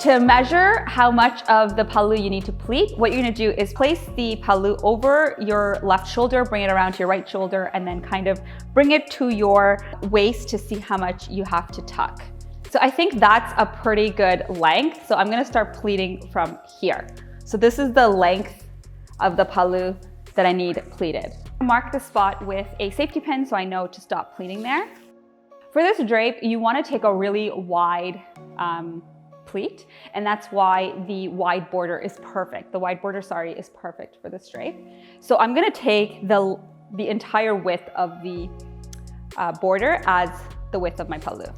To measure how much of the pallu you need to pleat, what you're gonna do is place the pallu over your left shoulder, bring it around to your right shoulder, and then kind of bring it to your waist to see how much you have to tuck. So I think that's a pretty good length. So I'm gonna start pleating from here. So this is the length of the pallu that I need pleated. Mark the spot with a safety pin so I know to stop pleating there. For this drape, you wanna take a really wide pleat, and that's why the wide border is perfect. The wide border sari is perfect for this drape. So I'm gonna take the entire width of the border as the width of my pallu.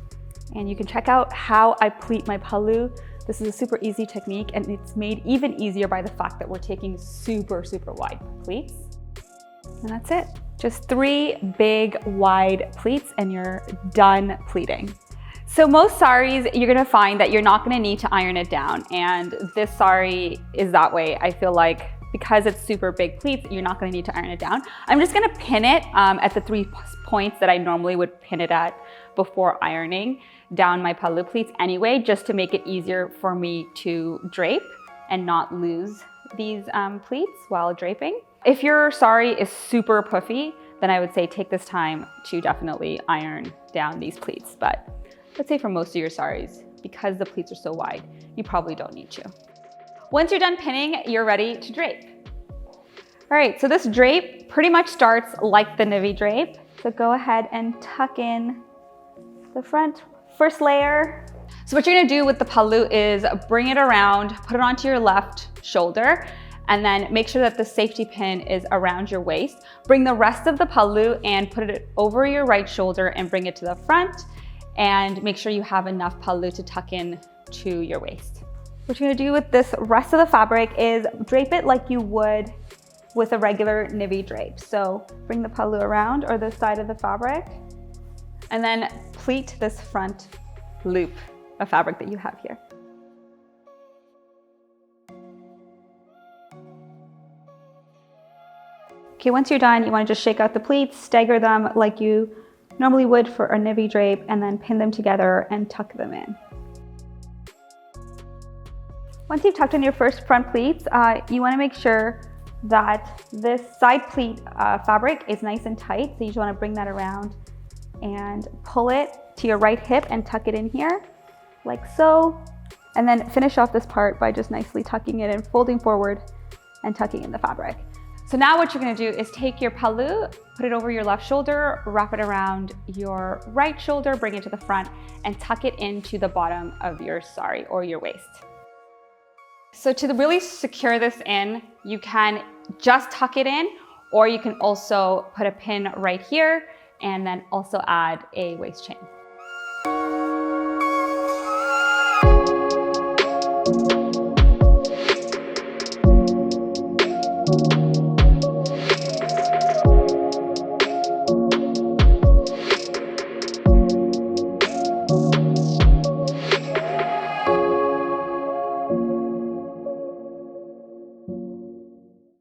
And you can check out how I pleat my pallu. This is a super easy technique, and it's made even easier by the fact that we're taking super, super wide pleats. And that's it. Just 3 big wide pleats and you're done pleating. So most saris, you're gonna find that you're not gonna need to iron it down. And this sari is that way. I feel like because it's super big pleats, you're not gonna need to iron it down. I'm just gonna pin it at the 3 points that I normally would pin it at before ironing down my pallu pleats anyway, just to make it easier for me to drape and not lose these pleats while draping. If your sari is super puffy, then I would say take this time to definitely iron down these pleats. But let's say for most of your saris, because the pleats are so wide, you probably don't need to. Once you're done pinning, you're ready to drape. All right, so this drape pretty much starts like the navy drape. So go ahead and tuck in the first layer. So what you're gonna do with the pallu is bring it around, put it onto your left shoulder, and then make sure that the safety pin is around your waist. Bring the rest of the pallu and put it over your right shoulder and bring it to the front, and make sure you have enough pallu to tuck in to your waist. What you're gonna do with this rest of the fabric is drape it like you would with a regular navy drape. So bring the pallu around or the side of the fabric, and then pleat this front loop of fabric that you have here. Okay, once you're done, you wanna just shake out the pleats, stagger them like you normally would for a navy drape, and then pin them together and tuck them in. Once you've tucked in your first front pleats, you wanna make sure that this side pleat fabric is nice and tight. So you just wanna bring that around and pull it to your right hip and tuck it in here, like so. And then finish off this part by just nicely tucking it in, folding forward and tucking in the fabric. So now what you're gonna do is take your pallu, put it over your left shoulder, wrap it around your right shoulder, bring it to the front, and tuck it into the bottom of your sari or your waist. So to really secure this in, you can just tuck it in, or you can also put a pin right here and then also add a waist chain.